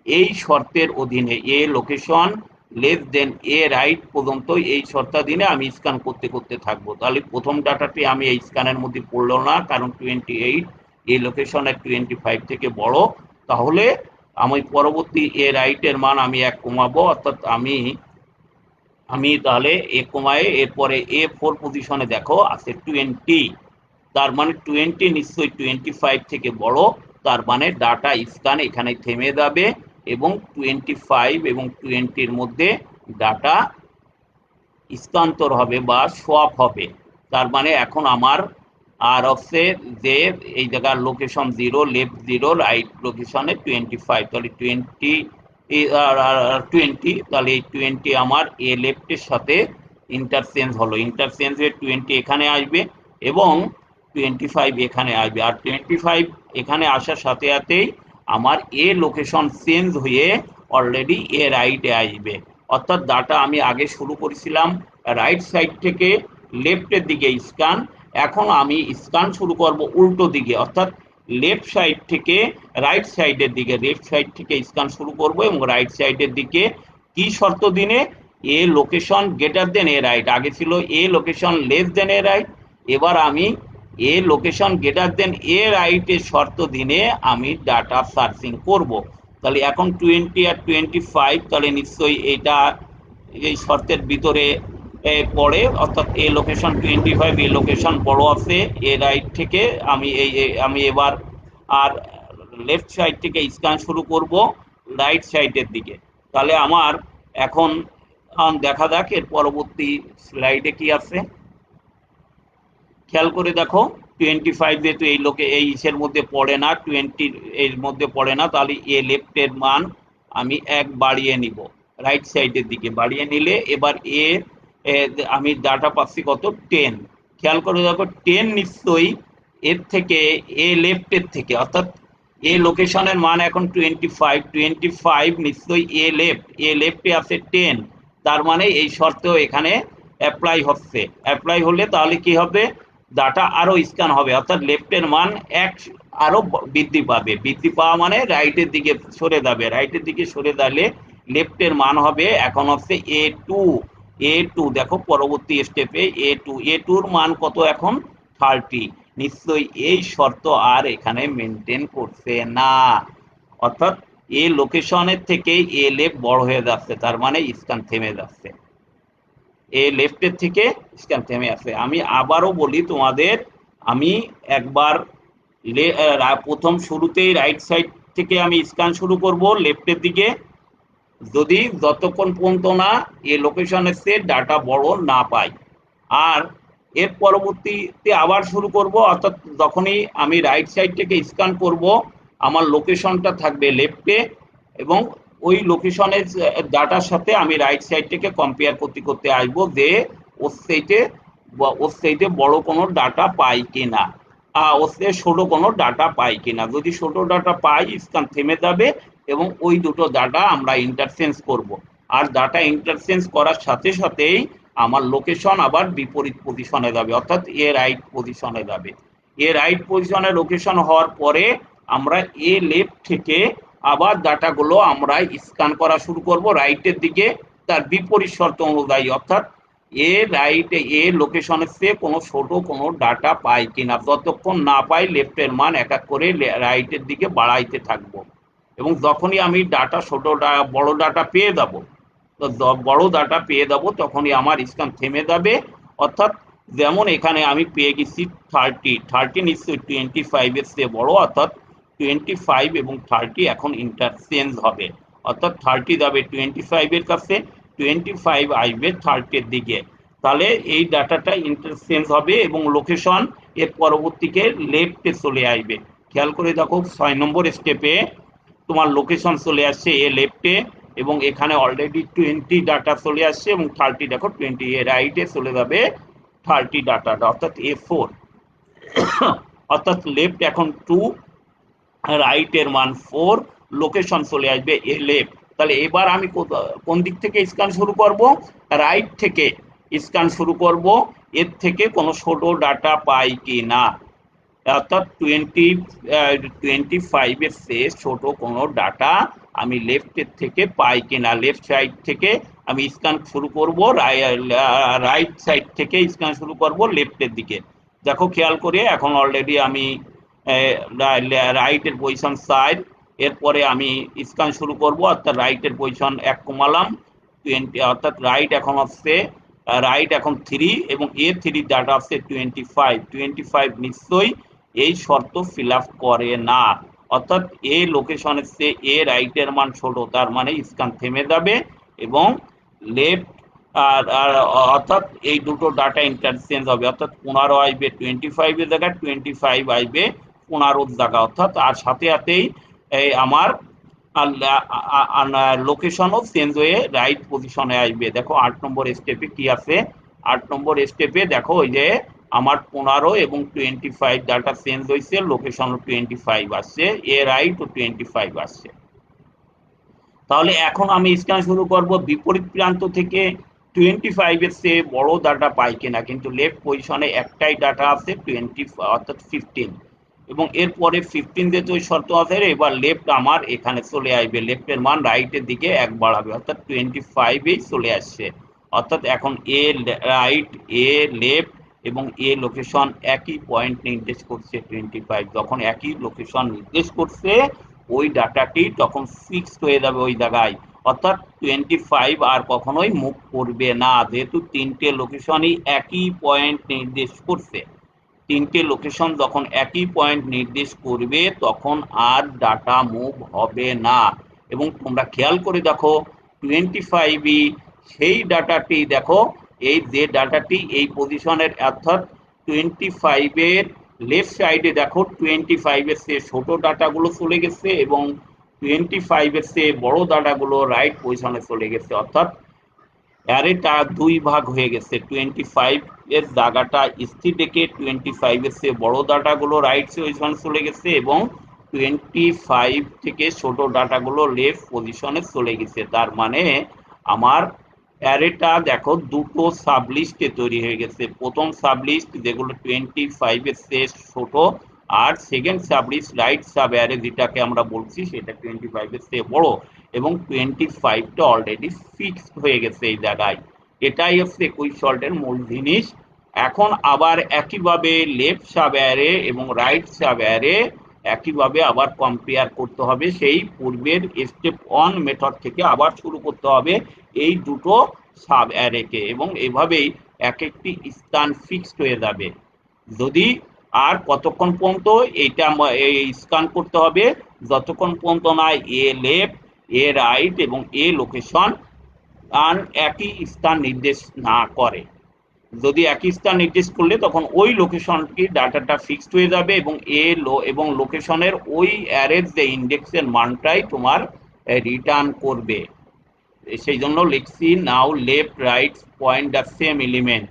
এই শর্তের অধীনে, এ লোকেশন লেস দেন এ রাইট পর্যন্ত এই শর্তাধীনে আমি স্ক্যান করতে করতে থাকবো। তাহলে প্রথম ডাটাটি আমি এই স্ক্যানের মধ্যে পড়লো না, কারণ 28 এই লোকেশনের 25 থেকে বড়। তাহলে আমি পরবর্তী এ রাইটের মান আমি 1 কমাবো, অর্থাৎ আমি তাহলে এ কমায় এরপরে A4 পজিশনে দেখো আছে 20, তার মানে 20 নিশ্চয়ই 25 থেকে বড়, তার মানে ডাটা স্ক্যান এখানে থেমে যাবে, এবং 25 এবং 20 মধ্যে ডাটা স্থানান্তর হবে বা সোয়াপ হবে। তার মানে এখন আমার আর হচ্ছে যে এই জায়গার লোকেশন 0, লেফট 0, রাইট লোকেশনে 25, তাহলে 20, তাহলে এই 20 আমার এ লেফটের সাথে ইন্টারচেঞ্জ হলো, ইন্টারচেঞ্জ হয়ে 20 এখানে আসবে এবং 25 এখানে আসবে, আর 25 এখানে আসার সাথে সাথেই আমার এ লোকেশন চেঞ্জ হয়ে অলরেডি এ রাইটে আসবে। অর্থাৎ ডাটা আমি আগে শুরু করেছিলাম রাইট সাইড থেকে লেফটের দিকে স্ক্যান, এখন আমি স্ক্যান শুরু করব উল্টো দিকে, অর্থাৎ লেফট সাইড থেকে রাইট সাইডের দিকে, লেফট সাইড থেকে স্ক্যান শুরু করব এবং রাইট সাইডের দিকে কি শর্ত দিনে, এ লোকেশন গ্রেটার দেন এ রাইট, আগে ছিল এ লোকেশন লেস দেন এ রাইট, এবার আমি এ লোকেশন গ্রেটার দেন এ রাইটের শর্ত দিনে আমি ডাটা সার্চিং করব। তাহলে এখন 20 আর 25, তাহলে নিশ্চয়ই এটা এই শর্তের ভিতরে পড়ে, অর্থাৎ এ লোকেশন 25, এ লোকেশন বড় আছে এ রাইট থেকে, আমি এবার আর লেফট সাইড থেকে স্ক্যান শুরু করব রাইট সাইডের দিকে। তাহলে আমার এখন দেখা যাক এর পরবর্তী স্লাইডে কি আছে। খেয়াল করে দেখো 25 যেহেতু এই ইসের মধ্যে পড়ে না, 20 এর মধ্যে পড়ে না, তাহলে এ লেফটের মান আমি 1 বাড়িয়ে নিব, রাইট সাইডের দিকে বাড়িয়ে নিলে এবার আমি ডাটা পাচ্ছি কত 10। খেয়াল করে দেখো 10 নিশ্চয়ই এর থেকে এ লেফটের থেকে, অর্থাৎ এ লোকেশনের মান এখন 25 নিশ্চয়ই এ লেফটে আছে 10, তার মানে এই শর্ত এখানে অ্যাপ্লাই হচ্ছে, অ্যাপ্লাই হলে তাহলে কি হবে, ডাটা আরো স্ক্যান হবে, অর্থাৎ লেফটের মান আরো বৃদ্ধি পাবে, বৃদ্ধি পাওয়া মানে রাইটের দিকে সরে যাবে, রাইটের দিকে সরে গেলে লেফটের মান হবে এখন হচ্ছে এ টু, দেখো পরবর্তী স্টেপে এ টুর মান কত এখন 30, নিশ্চয়ই এই শর্ত আর এখানে মেনটেন করছে না, অর্থাৎ এ লোকেশনের থেকে এ লেফট বড় হয়ে যাচ্ছে, তার মানে স্ক্যান থেমে যাচ্ছে, এ লেফটের থেকে স্ক্যান থেমে আছে। আমি আবারও বলি তোমাদের, আমি একবার প্রথম শুরুতেই রাইট সাইড থেকে আমি স্ক্যান শুরু করব লেফটের দিকে, যদি যতক্ষণ পর্যন্ত না এ লোকেশনের সে ডাটা বড় না পাই, আর এর পরবর্তীতে আবার শুরু করব, অর্থাৎ যখনই আমি রাইট সাইড থেকে স্ক্যান করব আমার লোকেশনটা থাকবে লেফটে এবং ওই লোকেশনের ডাটার সাথে আমি রাইট সাইড থেকে কম্পেয়ার করতে করতে আসবো যে ওর সাইডে বড় কোনো ডাটা পাই কিনা, ওর থেকে ছোট কোনো ডাটা পাই কিনা, যদি ছোট ডাটা পাই স্ক্যান থেমে যাবে এবং ওই দুটো ডাটা আমরা ইন্টারচেঞ্জ করব, আর ডাটা ইন্টারচেঞ্জ করার সাথে সাথেই আমার লোকেশন আবার বিপরীত পজিশনে যাবে, অর্থাৎ এ রাইট পজিশনে যাবে, এ রাইট পজিশনে লোকেশন হওয়ার পরে আমরা এ লেফট থেকে আবার ডাটাগুলো আমরা স্ক্যান করা শুরু করব রাইটের দিকে, তার বিপরীত শর্ত অনুযায়ী, অর্থাৎ এ লোকেশনের চেয়ে কোনো ছোট কোনো ডাটা পাই কিনা, যতক্ষণ না পাই লেফটের মান এক এক করে রাইটের দিকে বাড়াইতে থাকবো, এবং যখনই আমি বড় ডাটা পেয়ে যাব, তো বড় ডাটা পেয়ে যাব তখনই আমার স্ক্যান থেমে যাবে, অর্থাৎ যেমন এখানে আমি পেয়ে গেছি 30 নিশ্চয়ই 25 এর চেয়ে বড়, অর্থাৎ 25 এবং 30 এখন ইন্টারচেঞ্জ হবে, অর্থাৎ 30 যাবে 25 এর কাছে, 25 আসবে 30 এর দিকে, তাহলে এই ডাটাটা ইন্টারচেঞ্জ হবে এবং লোকেশন এর পরবর্তীকে লেফটে চলে আসবে। খেয়াল করে দেখো 6 নম্বর স্টেপে তোমার লোকেশন চলে আসছে এ লেফটে এবং এখানে অলরেডি 20 ডাটা চলে আসছে এবং 30 দেখো 20 এ রাইটে চলে যাবে 30 ডাটাটা, অর্থাৎ A4, অর্থাৎ লেফট এখন 2, রাইটের মান 4, লোকেশন চলে আসবে এ লেফট। তাহলে এবার আমি কোন দিক থেকে স্ক্যান শুরু করব, রাইট থেকে স্ক্যান শুরু করব, এর থেকে কোনো ছোট ডাটা পাই কি না, অর্থাৎ 25 এর চেয়ে ছোট কোনো ডাটা আমি লেফটের থেকে পাই কিনা, লেফট সাইড থেকে আমি স্ক্যান শুরু করব, রাইট সাইড থেকে স্ক্যান শুরু করব লেফটের দিকে। দেখো খেয়াল করে এখন অলরেডি আমি রাইটের পজিশন 4, এরপরে আমি স্ক্যান শুরু করব, অর্থাৎ রাইটের পজিশন 1 কমালাম 20, অর্থাৎ রাইট এখন হচ্ছে রাইট এখন 3 এবং A3 ডাটা হচ্ছে 25 নিশ্চয়ই এই শর্ত ফিল আপ করে না, অর্থাৎ এ লোকেশনের চেয়ে এ রাইটের মান ছোট, তার মানে স্ক্যান থেমে যাবে এবং লেফট আর আর অর্থাৎ এই দুটো ডাটা ইন্টারচেঞ্জ হবে, অর্থাৎ 15 আসবে 25 এর জায়গায় 25 আসবে 15 জায়গা, অর্থাৎ আর সাথে সাথেই এই আমার লোকেশনও চেঞ্জ হয়ে রাইট পজিশনে আসবে। দেখো 8 নম্বর স্টেপে কি আছে, 8 নম্বর স্টেপে দেখো ওই যে আমার 15 এবং 25 ডাটা চেঞ্জ হয়েছে, লোকেশন 25 আসছে, এ রাইট ও 25 আসছে। তাহলে এখন আমি স্ক্যান শুরু করব বিপরীত প্রান্ত থেকে 25 এর চেয়ে বড় ডাটা পাই কিনা, কিন্তু লেফট পজিশনে একটাই ডাটা আছে 20 অর্থাৎ 15, এবং এরপরে 15 যেহেতু ওই শর্ত আছে, এবার লেফট আমার এখানে চলে আসবে, লেফটের মান রাইটের দিকে এক বাড়াবে, অর্থাৎ 25এই চলে আসছে। অর্থাৎ এখন এ রাইট, এ লেফট এবং এ লোকেশন একই পয়েন্ট নির্দেশ করছে 25, যখন একই লোকেশন নির্দেশ করছে ওই ডাটাটি তখন ফিক্সড হয়ে যাবে ওই জায়গায়, অর্থাৎ 25 আর কখনোই মুভ করবে না, যেহেতু তিনটে লোকেশনই একই পয়েন্ট নির্দেশ করছে। তিনটে লোকেশন যখন একই পয়েন্ট নির্দেশ করবে তখন আর ডাটা মুভ হবে না। এবং তোমরা খেয়াল করে দেখো 25ই সেই ডাটাটি, দেখো এই যে ডাটাটি এই পজিশনের, অর্থাৎ 25 এর লেফট সাইডে দেখো 25 এর চেয়ে ছোট ডাটাগুলো চলে গেছে এবং 25 এর চেয়ে বড় ডাটাগুলো রাইট পজিশনে চলে গেছে, অর্থাৎ অ্যারেটা দুই ভাগ হয়ে গেছে। 25 এর জায়গাটা স্থির রেখে 25 এর চেয়ে বড় ডাটাগুলো রাইট পজিশনে চলে গেছে এবং 25 থেকে ছোট ডাটাগুলো লেফট পজিশনে চলে গেছে। তার মানে আমার অ্যারেটা দেখো দুটো সাবলিস্টে তৈরি হয়ে গেছে, প্রথম সাবলিস্ট যেগুলো 25 এর চেয়ে ছোট, আর সেকেন্ড সাবলিস্ট রাইট সাব অ্যারে যেটাকে আমরা বলছি সেটা 25 এর চেয়ে বড়, এবং 25টা অলরেডি ফিক্সড হয়ে গেছে এই জায়গায়। এটাই হচ্ছে কুইক সল্টের মূল জিনিস। এখন আবার একইভাবে লেফট সাব অ্যারে এবং রাইট সাব অ্যারে একইভাবে আবার কম্পেয়ার করতে হবে, সেই পূর্বের স্টেপ 1 মেথড থেকে আবার শুরু করতে হবে এই দুটো সাব অ্যারেকে, এবং এভাবেই এক একটি স্থান ফিক্সড হয়ে যাবে। যদি আর কতক্ষণ পর্যন্ত এইটা এই স্ক্যান করতে হবে, যতক্ষণ পর্যন্ত না এ লেফট, এ রাইট এবং এ লোকেশন আর একই স্থান নির্দেশ না করে। যদি একই স্থান নির্দেশ করলে তখন ওই লোকেশনটি ডাটাটা ফিক্সড হয়ে যাবে এবং এবং লোকেশনের ওই অ্যারের যে ইন্ডেক্সের মানটাই তোমার রিটার্ন করবে। সেই জন্য লিখছি now left right point the same element,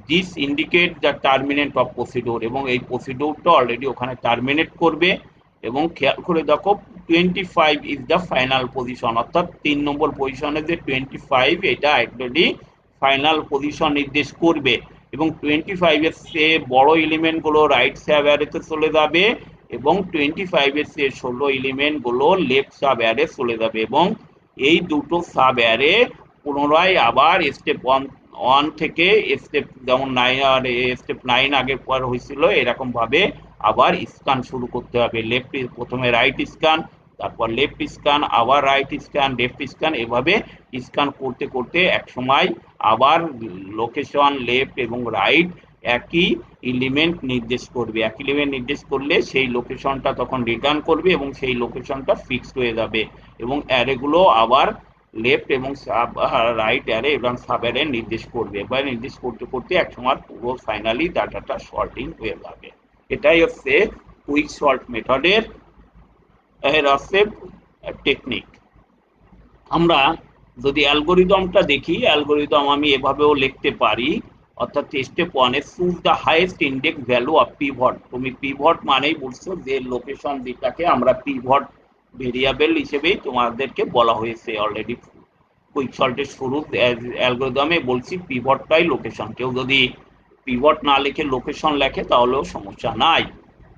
this indicate the terminate of procedure, এবং এই প্রসিডিউরটা অলরেডি ওখানে টার্মিনেট করবে। এবং খেয়াল করে দেখো 25 ইজ দ্য ফাইনাল পজিশন, অর্থাৎ 3 নম্বর পজিশনে যে 25 এটা অলরেডি ফাইনাল পজিশন নির্দেশ করবে, এবং 25 এর চেয়ে বড় এলিমেন্ট গুলো রাইট সাব অ্যারেতে চলে যাবে এবং 25 এর চেয়ে ছোট এলিমেন্ট গুলো লেফট সাব অ্যারে চলে যাবে, এবং এই দুটো সাব অ্যারে পুনরায় আবার স্টেপ 1 থেকে স্টেপ যেমন 9 আর স্টেপ 9 আগে পর হয়েছিল এরকম ভাবে আবার স্ক্যান শুরু করতে হবে। লেফট প্রথমে রাইট স্ক্যান, তারপর লেফট স্ক্যান, আবার রাইট স্ক্যান, লেফট স্ক্যান, এভাবে স্ক্যান করতে করতে এক সময় আবার লোকেশন লেফট এবং রাইট একই এলিমেন্ট নির্দেশ করবে, এক এলিমেন্ট নির্দেশ করলে সেই লোকেশনটা তখন রিটার্ন করবে এবং সেই লোকেশনটা ফিক্সড হয়ে যাবে, এবং অ্যারেগুলো আবার লেফট এবং রাইট অ্যারে এবং সাব অ্যারে নির্দেশ করবে। এবার নির্দেশ করতে করতে একসময় পুরো ফাইনালি ডাটাটা সর্টিং হয়ে যাবে। এটাই হচ্ছে কুইক সল্ট মেথডের হচ্ছে টেকনিক। আমরা যদি অ্যালগোরিদমটা দেখি, অ্যালগোরিদম আমি এভাবেও লিখতে পারি, অর্থাৎ step 1 A choose the highest index value of pivot. তুমি পিভট মানেই বুঝছো যে লোকেশন যেটাকে আমরা পিভট ভেরিয়েবল হিসেবেই তোমাদেরকে বলা হয়েছে অলরেডি কুইক সল্টের শুরু অ্যালগোরিদমে বলছি পিভটটাই লোকেশন। কেউ যদি পিভট না লিখে লোকেশন লেখে তাহলেও সমস্যা নাই।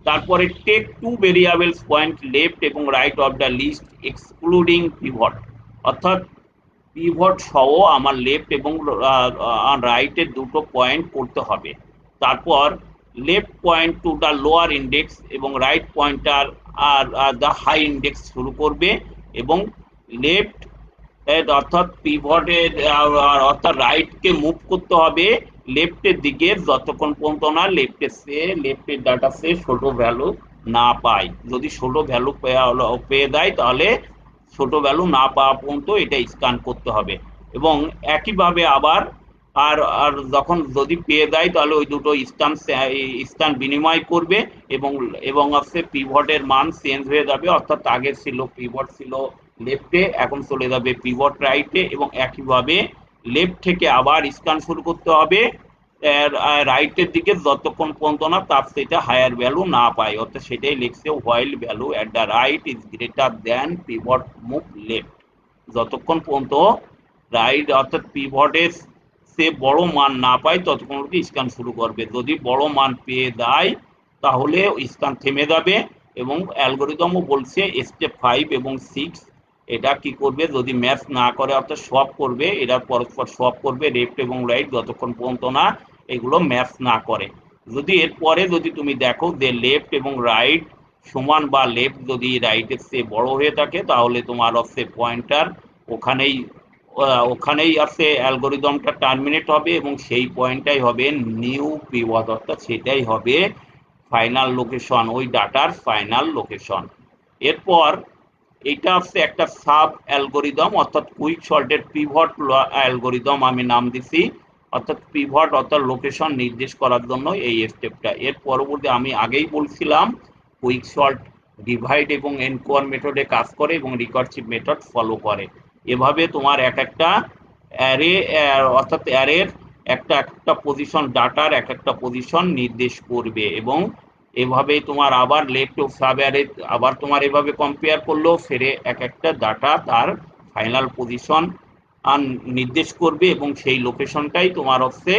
তারপরে take two variables point left এবং right of the list excluding pivot, অর্থাৎ পিভট সহ আমার লেফট এবং রাইটের দুটো পয়েন্ট করতে হবে। তারপর left point to the lower index এবং right pointer are the high index শুরু করবে, এবং লেফট অর্থাৎ পিভটের অর্থাৎ রাইটকে মুভ করতে হবে লেফটের দিকে যতক্ষণ পর্যন্ত না লেফটের ডাটা সে ছোট ভ্যালু না পায়। যদি ছোট ভ্যালু পেয়ে দেয় তাহলে ছোট ভ্যালু না পাওয়া পর্যন্ত এটা স্ক্যান করতে হবে। এবং একইভাবে আবার আর আর যখন যদি পেয়ে যায় তাহলে ওই দুটো স্থান বিনিময় করবে এবং এবং হচ্ছে পিভটের মান চেঞ্জ হয়ে যাবে, অর্থাৎ আগে ছিল পিভট ছিল লেফটে, এখন চলে যাবে পিভট রাইটে, এবং একইভাবে লেফট থেকে আবার স্ক্যান শুরু করতে হবে রাইটের দিকে যতক্ষণ পর্যন্ত না তার সেটা হায়ার ভ্যালু না পায়, অর্থাৎ সেটাই লিখছে while value at the right is greater than pivot move left. যতক্ষণ পর্যন্ত রাইট অর্থাৎ পিভটের সে বড় মান না পায় ততক্ষণ অবধি স্ক্যান শুরু করবে। যদি বড় মান পেয়ে যায় তাহলে স্ক্যান থেমে যাবে, এবং অ্যালগোরিদমও বলছে স্টেপ 5 এবং 6 এটা কি করবে, যদি ম্যাচ না করে অর্থাৎ সোয়াপ করবে, এরা পরস্পর সোয়াপ করবে লেফট এবং রাইট যতক্ষণ পর্যন্ত না এগুলো ম্যাচ না করে। যদি এরপরে যদি তুমি দেখো যে লেফট এবং রাইট সমান বা লেফট যদি রাইটের চেয়ে বড় হয়ে থাকে তাহলে তোমার হচ্ছে পয়েন্টার ওখানেই ওখানেই আছে অ্যালগোরিদমটা টার্মিনেট হবে এবং সেই পয়েন্টটাই হবে নিউ পিভট, অর্থাৎ সেটাই হবে ফাইনাল লোকেশন, ওই ডাটার ফাইনাল লোকেশন। এরপর এটা হচ্ছে একটা সাব অ্যালগোরিদম, অর্থাৎ কুইক সল্টের পিভট অ্যালগোরিদম আমি নাম দিছি, অর্থাৎ পিভট অর্থাৎ লোকেশন নির্দেশ করার জন্য এই স্টেপটা। এর পরবর্তী আমি আগেই বলছিলাম কুইক সল্ট ডিভাইড এবং এনকোয়ার মেথডে কাজ করে এবং রিকার্সিভ মেথড ফলো করে। এভাবে তোমার এক একটা অ্যারে অর্থাৎ অ্যারের একটা একটা পজিশন ডাটার এক একটা পজিশন নির্দেশ করবে, এবং এভাবে তোমার আবার লেফট ও সাব অ্যারে আবার তোমার এভাবে কম্পেয়ার করলেও ফেরে এক একটা ডাটা তার ফাইনাল পজিশন নির্দেশ করবে, এবং সেই লোকেশনটাই তোমার হচ্ছে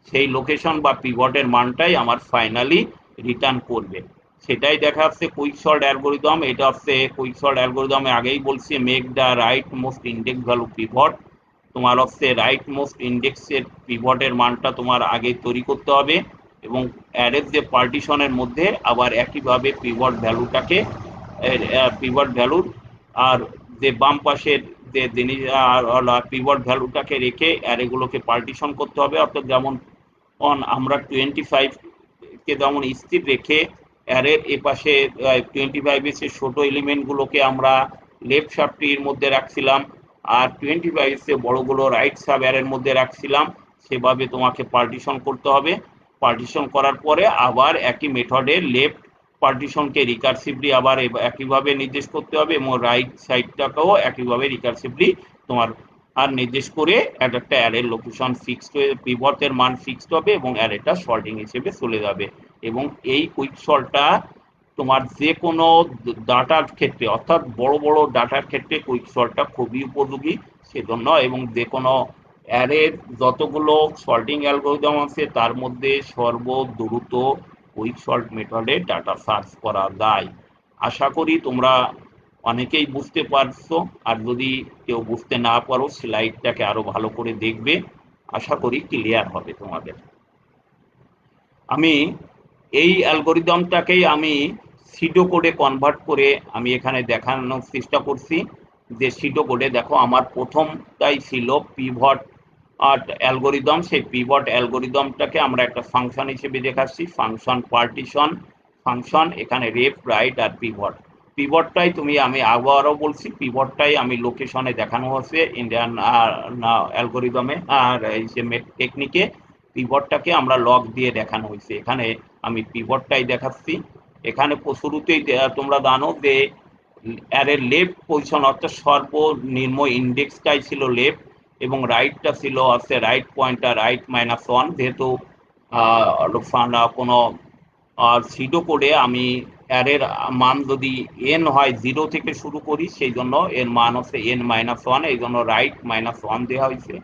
সেই লোকেশন বা পিভটের মানটাই আমার ফাইনালি রিটার্ন করবে। সেটাই দেখা যাচ্ছে কুইক সর্ট অ্যালগোরিদম। এটা হচ্ছে কুইক সর্ট অ্যালগোরিদমে আগেই বলছি make the right most index value pivot. তোমার হচ্ছে রাইট মোস্ট ইন্ডেক্সের পিভটের মানটা তোমার আগে তৈরি করতে হবে, এবং অ্যারের যে পার্টিশনের মধ্যে আবার একইভাবে পিভট ভ্যালুটাকে পিভট ভ্যালুর আর যে বাম পাশের যে জিনিস পিভট ভ্যালুটাকে রেখে অ্যারেগুলোকে পার্টিশন করতে হবে, অর্থাৎ যেমন আমরা 25 কে যেমন স্থির রেখে অ্যারের এপাশে 25 এর ছোট এলিমেন্টগুলোকে আমরা লেফট সাবট্রির মধ্যে রাখছিলাম, আর 25 এর বড়গুলো রাইট সাব অ্যারের মধ্যে রাখছিলাম, সেভাবে তোমাকে পার্টিশন করতে হবে। পার্টিশন করার পরে আবার একই মেথডে লেফট পার্টিশনকে রিকার্সিভলি আবার একইভাবে নির্দেশ করতে হবে, এবং রাইট সাইডটাকেও একইভাবে রিকার্সিভলি তোমার আর নির্দেশ করে একটা অ্যারের লোকেশন ফিক্সড হয়ে পিভটের মান ফিক্সড হবে এবং অ্যারেটা সর্টিং হিসেবে চলে যাবে। এবং এই কুইক সর্টটা তোমার যে কোনো ডাটার ক্ষেত্রে অর্থাৎ বড় বড় ডাটার ক্ষেত্রে কুইক সর্টটা খুবই উপযোগী সেজন্য, এবং যে কোনো অ্যারের যতগুলো সর্টিং অ্যালগোরিদম আছে তার মধ্যে সর্বদ্রুত কুইক সর্ট মেথডে ডাটা সার্চ করা যায়। আশা করি তোমরা অনেকেই বুঝতে পারছো, আর যদি কেউ বুঝতে না পারো স্লাইডটাকে আরো ভালো করে দেখবে, আশা করি ক্লিয়ার হবে তোমাদের। আমি এই অ্যালগোরিদমটাকেই আমি সিডো কোডে কনভার্ট করে আমি এখানে দেখানোর চেষ্টা করছি। যে সিডো কোডে দেখো আমার প্রথমটাই ছিল পিভট অ্যালগোরিদম, সেই পিভট অ্যালগোরিদমটাকে আমরা একটা ফাংশন হিসেবে দেখাচ্ছি, ফাংশন পার্টিশন ফাংশন, এখানে রেফ রাইট আর পিভট। পিভটটাই তুমি আমি আবারও বলছি পিভটটাই আমি লোকেশনে দেখানো হচ্ছে ইন্ডিয়ান অ্যালগোরিদমে আর এই যে টেকনিকে পিভটটাকে আমরা লগ দিয়ে দেখানো হয়েছে। এখানে আমি পিভটটাই দেখাচ্ছি। এখানে শুরুতেই তোমরা জানো যে অ্যারের লেফট পজিশন অর্থাৎ সর্বনিম্ন ইন্ডেক্সটাই ছিল লেফট, এবং রাইটটা ছিল হচ্ছে রাইট পয়েন্টার রাইট -1, যেহেতু কোনো সিডো কোডে আমি অ্যারের মান যদি এন হয় 0 থেকে শুরু করি, সেই জন্য এর মান হচ্ছে n-1, এই জন্য রাইট -1 দেওয়া হয়েছে।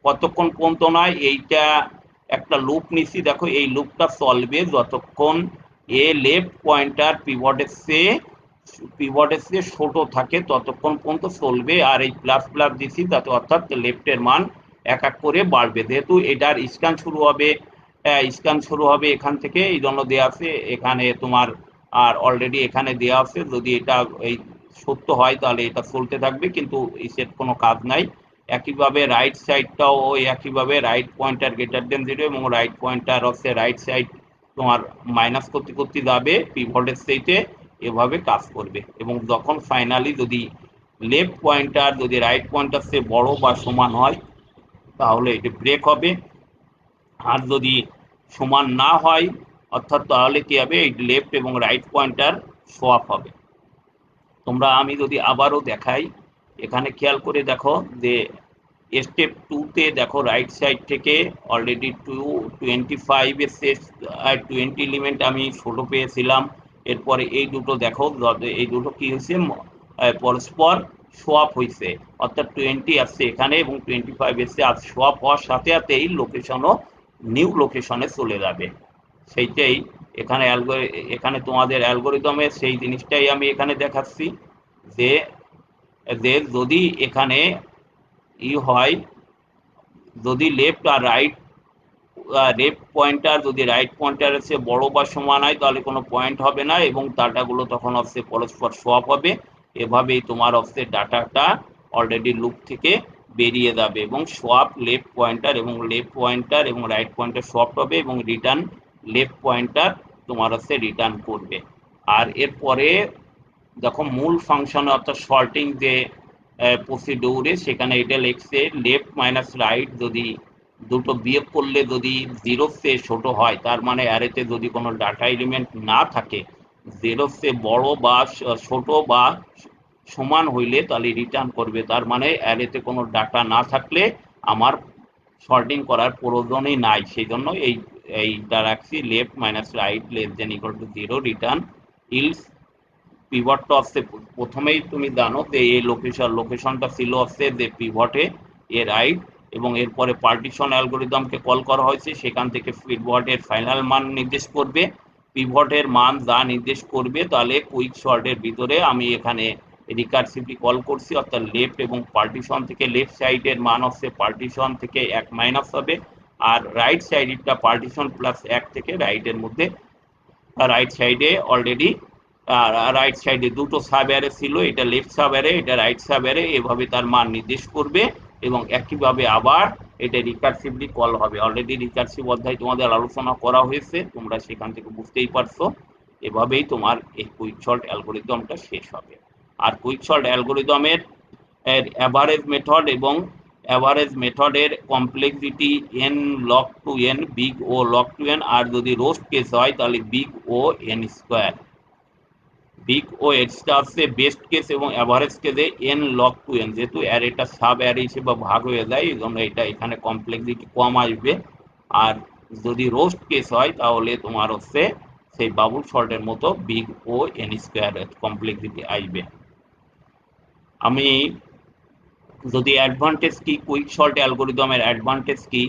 কতক্ষণ পর্যন্ত নয় এইটা একটা লুপ নিচ্ছি, দেখো এই লুপটা চলবে যতক্ষণ এ লেফট পয়েন্টার পিভটের চেয়ে ছোট থাকে ততক্ষণ পর্যন্ত চলবে, আর এই প্লাস প্লাস দিচ্ছি তাতে অর্থাৎ লেফটের মান এক এক করে বাড়বে। যেহেতু এটার স্ক্যান শুরু হবে এখান থেকে, এই জন্য দেওয়া আছে এখানে তোমার, আর অলরেডি এখানে দেওয়া আছে যদি এটা এই সত্য হয় তাহলে এটা চলতে থাকবে, কিন্তু এর কোনো কাজ নাই। একইভাবে রাইট সাইডটাও ওই একইভাবে রাইট পয়েন্টার গ্রেটার দেন 0 এবং রাইট পয়েন্টার হচ্ছে রাইট সাইড তোমার মাইনাস করতে করতে যাবে পিভটের সেইটে, এভাবে কাজ করবে। এবং যখন ফাইনালি যদি লেফট পয়েন্টার যদি রাইট পয়েন্টার চেয়ে বড় বা সমান হয় তাহলে এটি ব্রেক হবে, আর যদি সমান না হয় অর্থাৎ তাহলে কি হবে, এই লেফট এবং রাইট পয়েন্টার সোয়াপ হবে। তোমরা আমি যদি আবারও দেখাই, এখানে খেয়াল করে দেখো যে স্টেপ 2 তে দেখো রাইট সাইড থেকে অলরেডি 25 এসছে, 20 এলিমেন্ট আমি ছোট পেয়েছিলাম। এরপরে এই দুটো দেখো, এই দুটো কি হয়েছে, পরস্পর সোয়াপ হয়েছে, অর্থাৎ 20 আসছে এখানে এবং 25 এসছে, আর সোয়াপ হওয়ার সাথে সাথেই লোকেশনও নিউ লোকেশনে চলে যাবে। সেইটাই এখানে এখানে তোমাদের অ্যালগোরিদমে সেই জিনিসটাই আমি এখানে দেখাচ্ছি যে যদি এখানে হয়, যদি লেফট আর রাইট লেফট পয়েন্টার যদি রাইট পয়েন্টারের চেয়ে বড় বা সমান হয় তাহলে কোনো পয়েন্ট হবে না এবং ডাটাগুলো তখন অফসে পরস্পর সোয়াপ হবে। এভাবেই তোমার অফসেট ডাটাটা অলরেডি লুপ থেকে বেরিয়ে যাবে এবং সোয়াপ লেফট পয়েন্টার এবং রাইট পয়েন্টার সোয়াপ হবে এবং রিটার্ন লেফট পয়েন্টার তোমার হচ্ছে রিটার্ন করবে। আর এরপরে দেখো মূল ফাংশনে অর্থাৎ সর্টিং যে প্রসিডিউরে সেখানে এটা লিখছে লেফট মাইনাস রাইট যদি দুটো বিয়োগ করলে যদি 0 চেয়ে ছোট হয়, তার মানে অ্যারেতে যদি কোনো ডাটা এলিমেন্ট না থাকে 0 চেয়ে বড় বা ছোট বা সমান হইলে তাহলে রিটার্ন করবে। তার মানে অ্যারেতে কোনো ডাটা না থাকলে আমার সর্টিং করার প্রয়োজনই নাই, সেই জন্য এইটা রাখছি left minus right less than equal to 0 return else পিভটটা হচ্ছে প্রথমেই তুমি জানো যে এই লোকেশনটা ছিল হচ্ছে যে পিভটে এ রাইট, এবং এরপরে পার্টিশন অ্যালগোরিদমকে কল করা হয়েছে, সেখান থেকে পিভটের ফাইনাল মান নির্দেশ করবে। পিভটের মান যা নির্দেশ করবে তাহলে কুইক শর্টের ভিতরে আমি এখানে রিকার্সিভলি কল করছি, অর্থাৎ লেফট এবং পার্টিশন থেকে লেফট সাইডের মান হচ্ছে পার্টিশন থেকে 1 মাইনাস হবে, আর রাইট সাইডেরটা পার্টিশন প্লাস 1 থেকে রাইটের মধ্যে রাইট সাইডে অলরেডি রাইট সাইডে দুটো সাব অ্যারে ছিল, এটা লেফট সাব অ্যারে, এটা রাইট সাব অ্যারে, এভাবে তার মান নির্দেশ করবে এবং একইভাবে আবার এটা রিকার্সিভলি কল হবে। অলরেডি রিকার্সিভ অধ্যায় তোমাদের আলোচনা করা হয়েছে, তোমরা সেখান থেকে বুঝতেই পারছো। এভাবেই তোমার এই কুইক সল্ট অ্যালগোরিদমটা শেষ হবে। আর কুইক সল্ট অ্যালগোরিদমের অ্যাভারেজ মেথড এবং অ্যাভারেজ মেথডের complexity n log two n, big O log two n, আর যদি রোস্ট কেস হয় তাহলে big O n square. Big O extra আসছে বেস্ট কেস এবং অ্যাভারেজ কেসে n log টু n, যেহেতু অ্যারেটা সাব অ্যারে হিসেবে ভাগ হয়ে যায় এই জন্য এটা এখানে কমপ্লেক্সিটি কম আসবে। আর যদি রোস্ট কেস হয় তাহলে তোমার হচ্ছে সেই বাবুল সল্টের মতো big O n square complexity আসবে। আমি যদি অ্যাডভান্টেজ কি কুইক সল্ট অ্যালগোরিদমের অ্যাডভান্টেজ কি,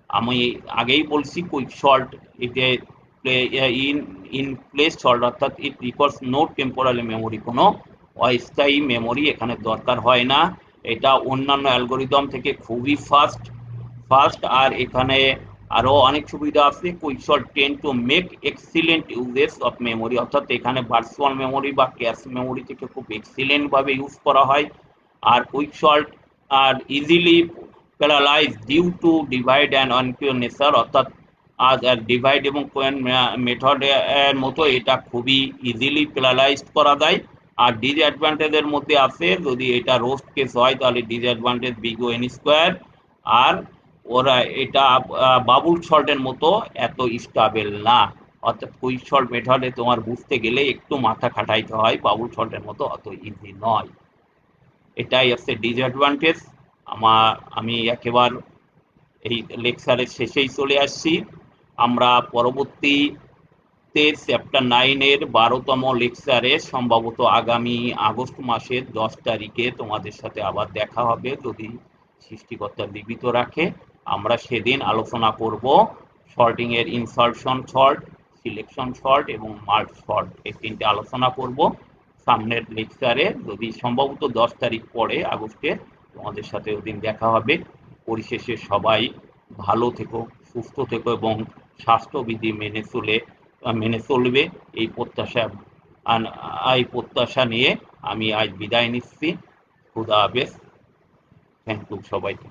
আমি আগেই বলছি কুইক সল্ট এতে ইন ইন প্লেস সল্ট, অর্থাৎ it requires no temporary memory, কোনো অস্থায়ী মেমোরি এখানে দরকার হয় না। এটা অন্যান্য অ্যালগোরিদম থেকে খুবই ফাস্ট আর এখানে আরো অনেক সুবিধা আছে। Quick sort tend to make excellent usages of memory, অর্থাৎ এখানে ভার্চুয়াল মেমোরি বা ক্যাশ মেমোরি থেকে খুব এক্সিলেন্ট ভাবে ইউজ করা হয়। আর quick sort are easily parallelise due to divide and conquer nature, অর্থাৎ ডিভাইড এবং কোয়েন মেথড এর মতো এটা খুবই ইজিলি প্যারালাইজ করা যায়। আর ডিসঅ্যাডভান্টেজের মধ্যে আছে যদি এটা রোস্ট কেস হয় তাহলে disadvantage big O N square, আর ওরা এটা বাবুল সল্টের মতো এত স্টেবল না, অর্থাৎ কুইক সল্ট মেথডে তোমার বুঝতে গেলে একটু মাথা খাটাইতে হয়, বাবুল সল্টের মতো অত ইজি নয়। এটাই হচ্ছে ডিসঅ্যাডভান্টেজ। আমি একেবারে এই লেকচারের শেষেই চলে আসছি। আমরা পরবর্তীতে চ্যাপ্টার 9 এর 12তম লেকচারে সম্ভবত আগামী আগস্ট মাসের 10 তারিখে তোমাদের সাথে আবার দেখা হবে যদি সৃষ্টিকর্তা জীবিত রাখে। আমরা সেদিন আলোচনা করব সর্টিং এর ইনসার্শন সর্ট, সিলেকশন সর্ট এবং মার্জ সর্ট, এই তিনটে আলোচনা করব সামনের লেকচারে, যদি সম্ভবত 10 তারিখ পরে আগস্টে তোমাদের সাথে ওদিন দেখা হবে। পরিশেষে সবাই ভালো থেকো, সুস্থ থেকো এবং স্বাস্থ্যবিধি মেনে চলবে এই প্রত্যাশা নিয়ে আমি আজ বিদায় নিচ্ছি। খুদা হাফেজ। থ্যাংক ইউ সবাইকে।